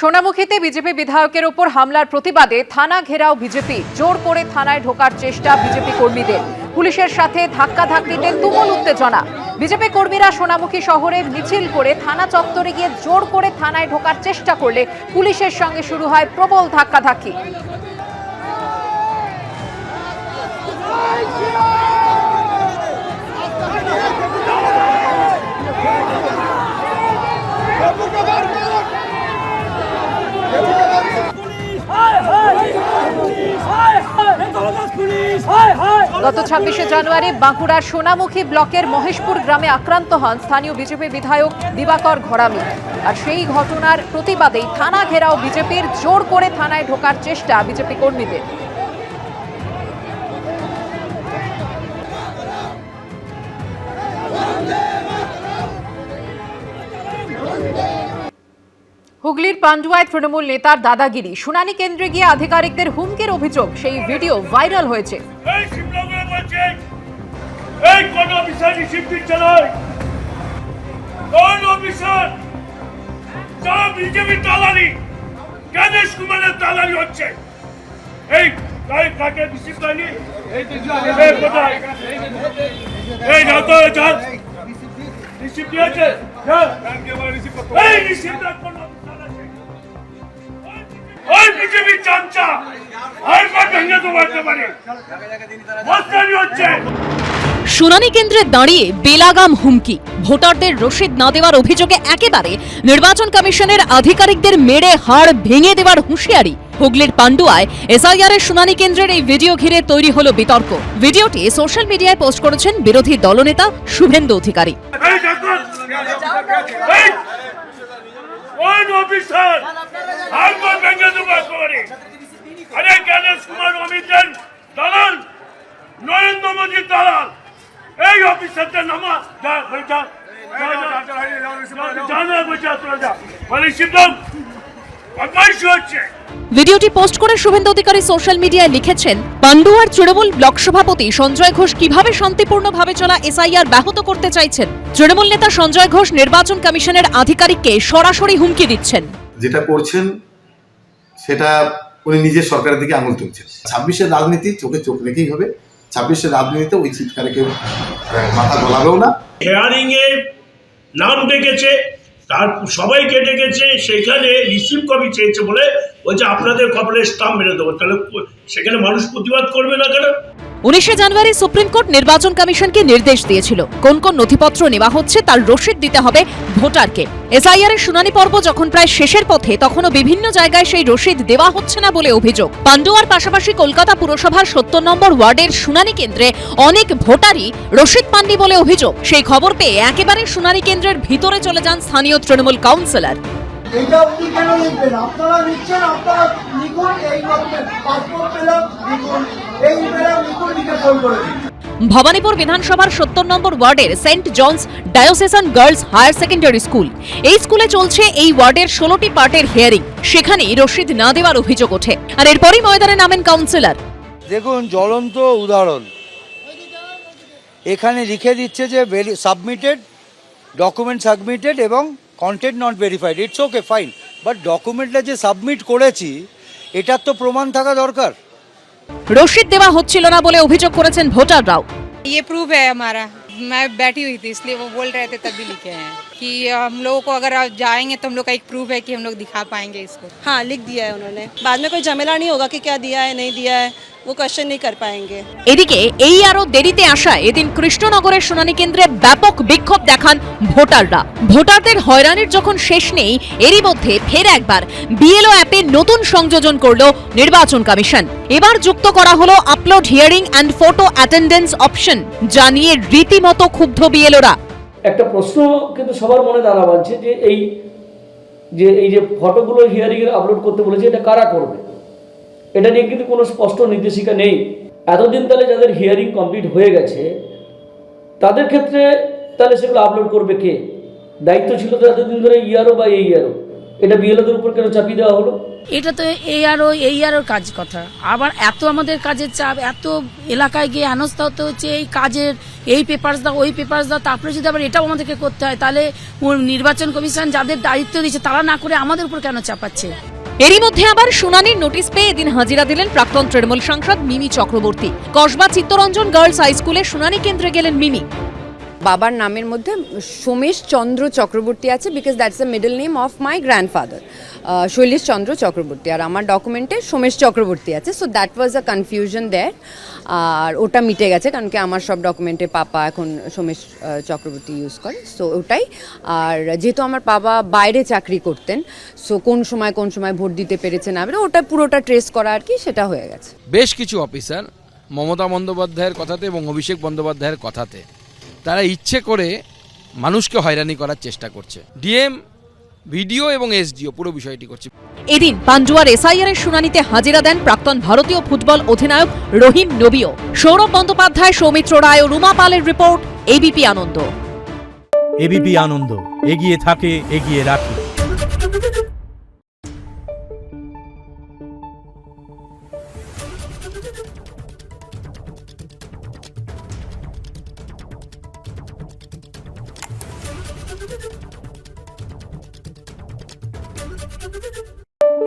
সোনামুখীতে BJP বিধায়কের উপর হামলার প্রতিবাদে থানা ঘেরাও বিজেপি। জোর করে থানায় ঢোকার চেষ্টা বিজেপি কর্মীদের। পুলিশের সাথে ধাক্কাধাক্কিতে তুমুল উত্তেজনা। বিজেপি কর্মীরা সোনামুখী শহরে মিছিল করে থানা চত্বরে গিয়ে জোর করে থানায় ঢোকার চেষ্টা করলে পুলিশের সঙ্গে শুরু হয় প্রবল ধাক্কাধাক্কি। গত 26শে জানুয়ারি বাঁকুড়ার সোনামুখী ব্লকের মহেশপুর গ্রামে আক্রান্ত হন স্থানীয় বিজেপি বিধায়ক দিবাকর ঘরামি। আর সেই ঘটনার প্রতিবাদেই থানা ঘেরাও বিজেপির। জোর করে থানায় ঢোকার চেষ্টা বিজেপি কর্মীদের। হুগলির পান্ডুয়ায় তৃণমূল নেতার দাদাগিরি। শুনানি কেন্দ্রে গিয়ে আধিকারিকদের হুমকির অভিযোগ, সেই ভিডিও ভাইরাল হয়েছে। শুনানি কেন্দ্রে দাঁড়িয়ে বেলাগাম হুমকি, ভোটারদের রসিদ না দেওয়ার অভিযোগে একেবারে নির্বাচন কমিশনের আধিকারিকদের মেরে হাড় ভেঙে দেওয়ার হুঁশিয়ারি। হুগলির পান্ডুয়ায় এসআইআর এর শুনানি কেন্দ্রের এই ভিডিও ঘিরে তৈরি হলো বিতর্ক। ভিডিওটি সোশ্যাল মিডিয়ায় পোস্ট করেছেন বিরোধী দলনেতা শুভেন্দু অধিকারী। নরেন্দ্র মোদী দালাল এই অফিসারদের নামা ভিডিওটি পোস্ট করে শুভেন্দু অধিকারী সোশ্যাল মিডিয়ায় লিখেছেন, পান্ডুয়ার তৃণমূল ব্লক সভাপতি সঞ্জয় ঘোষ কিভাবে শান্তিপূর্ণভাবে চলা এসআইআর ব্যাহত করতে চাইছেন। তৃণমূল নেতা সঞ্জয় ঘোষ নির্বাচন কমিশনের আধিকারিককে সরাসরি হুমকি দিচ্ছেন। যেটা করছেন সেটা উনি নিজের সরকারের দিকে আঙুল তুলছেন। 26-এর রাজনীতি চোখে চোখ রেখেই হবে। 26-এর রাজনীতিতে ওই চিৎকারে কেউ মাথা গলাবেও না। হেয়ারিং এ নাম ডেকেছে, তার সবাইকে ডেকেছে, সেখানে রিসিভ কপি চেয়েছে বলে বলছে আপনাদের খবরের স্টাম্প মেরে দেবো। তাহলে সেখানে মানুষ প্রতিবাদ করবে না কেন? 19শে জানুয়ারি সুপ্রিম কোর্ট নির্বাচন কমিশনকে নির্দেশ দিয়েছিল কোন কোন নথিপত্র নেওয়া হচ্ছে তার রসিদ দিতে হবে ভোটারকে। এসআইআর এর শুনানি পর্ব যখন প্রায় শেষের পথে, তখনও বিভিন্ন জায়গায় সেই রসিদ দেওয়া হচ্ছে না বলে অভিযোগ। পান্ডুয়ার পাশাপাশি কলকাতা পুরসভার 70 নম্বর ওয়ার্ডের শুনানি কেন্দ্রে অনেক ভোটারই রসিদ পাননি বলে অভিযোগ। সেই খবর পেয়ে একেবারে শুনানি কেন্দ্রের ভিতরে চলে যান স্থানীয় তৃণমূল কাউন্সিলর। এইটা আপনি কেন লিখবেন? আপনারা লিখছেন, আপনারা লিখুন, এই পাসপোর্ট পেলাম লিখুন, এই পেলাম লিখুন, লিখে ফোন করে দিন। ভবানীপুর বিধানসভার 70 নম্বর ওয়ার্ডের saint John's diocesan girls higher secondary school, এই স্কুলে চলছে এই ওয়ার্ডের 16টি পার্টের হিয়ারিং। সেখানেই রসিদ না দেওয়ার অভিযোগ ওঠে, আর এরপরই ময়দানে নামেন কাউন্সিলর। দেখুন, জ্বলন্ত উদাহরণ, এখানে লিখে দিচ্ছে যে সাবমিটেড, ডকুমেন্ট সাবমিটেড এবং content not verified. It's okay, fine, but ডকুমেন্টটা যে সাবমিট করেছি এটার তো প্রমাণ থাকা দরকার। রসিদ দেওয়া হচ্ছিল না বলে অভিযোগ করেছেন ভোটাররাও। ये प्रूफ है हमारा, मैं बैठी हुई थी इसलिए वो बोल रहे थे तभी लिखे हैं कि हम लोगों को अगर आप जाएंगे तो हम लोग का एक प्रूफ है कि हम लोग दिखा पाएंगे इसको। हाँ, लिख दिया है उन्होंने, बाद में कोई झमेला नहीं होगा कि क्या दिया है नहीं दिया है, वो क्वेश्चन नहीं कर पाएंगे। এদিকে এই আরো দেরিতে আসায় এদিন কৃষ্ণনগরের শুনানি কেন্দ্রে ব্যাপক বিক্ষোভ দেখান ভোটাররা। ভোটারদের হয়রানির যখন শেষ নেই, এরই মধ্যে ফের একবার বিএলও অ্যাপে নতুন সংযোজন করল নির্বাচন কমিশন। এবার যুক্ত করা হলো upload hearing and photo attendance option, যা নিয়ে রীতিমতো ক্ষুব্ধ বিএলওরা। একটা প্রশ্ন কিন্তু সবার মনে দাঁড়া বাঁধছে যে এই যে ফটোগুলো হিয়ারিং এর আপলোড করতে বলেছে, এটা কারা করবে? এটা নিয়ে কিন্তু কোনো স্পষ্ট নির্দেশিকা নেই। এতদিন তাহলে যাদের হিয়ারিং কমপ্লিট হয়ে গেছে তাদের ক্ষেত্রে তাহলে সেগুলো আপলোড করবে কে? দায়িত্ব ছিল তো এতদিন ধরে ইআরও বা এই ইআরও, এটা বিএলওদের উপর কেন চাপিয়ে দেওয়া হলো? এটা তো এই আরও কাজ কথা। আবার এত আমাদের কাজের চাপ, এত এলাকায় গিয়ে হেনস্থা হতে হচ্ছে, এই কাজের এই পেপারস দাও ওই পেপারস দাও, তারপরে যদি আবার এটাও আমাদেরকে করতে হয়, তাহলে নির্বাচন কমিশন যাদের দায়িত্ব দিচ্ছে তারা না করে আমাদের উপর কেন চাপাচ্ছে? এরই মধ্যে আবার শুনানির নোটিশ পেয়ে এদিন হাজিরা দিলেন প্রাক্তন তৃণমূল সাংসদ মিমি চক্রবর্তী। কসবা চিত্তরঞ্জন গার্লস হাই স্কুলে শুনানি কেন্দ্রে গেলেন মিমি। বাবার নামের মধ্যে সোমেশ চন্দ্র চক্রবর্তী আছে, because that's the middle name of my grandfather, Shailesh Chandra Chakraborty, আর আমার ডকুমেন্টে সোমেশ চক্রবর্তী আছে। So that was a confusion there, আর ওটা মিটে গেছে, কারণ কি আমার সব ডকুমেন্টে পাপা এখন সোমেশ চক্রবর্তী ইউজ করে, সো ওটাই। আর যেহেতু আমার বাবা বাইরে চাকরি করতেন, সো কোন সময় ভোট দিতে পেরেছে না পেরে ওটা পুরোটা ট্রেস করা আর কি, সেটা হয়ে গেছে। বেশ কিছু অফিসার মমতা বন্দ্যোপাধ্যায়ের কথাতে এবং অভিষেক বন্দ্যোপাধ্যায়ের কথাতে তারা ইচ্ছে করে মানুষকে হয়রানি করার চেষ্টা করছে। ডিএম, ভিডিও এবং এসডিও পুরো বিষয়টি করছে। এদিন পান্ডুয়ার এসআইআর এর শুনানিতে হাজিরা দেন প্রাক্তন ভারতীয় ফুটবল অধিনায়ক রহিম নবীও। সৌরভ বন্দ্যোপাধ্যায়, সৌমিত্র রায় ও রুমা পালের রিপোর্ট, এবিপি আনন্দ। এবিপি আনন্দ, এগিয়ে থাকে, এগিয়ে রাখে।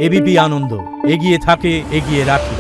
এবিপি আনন্দ, এগিয়ে থাকে, এগিয়ে রাখে।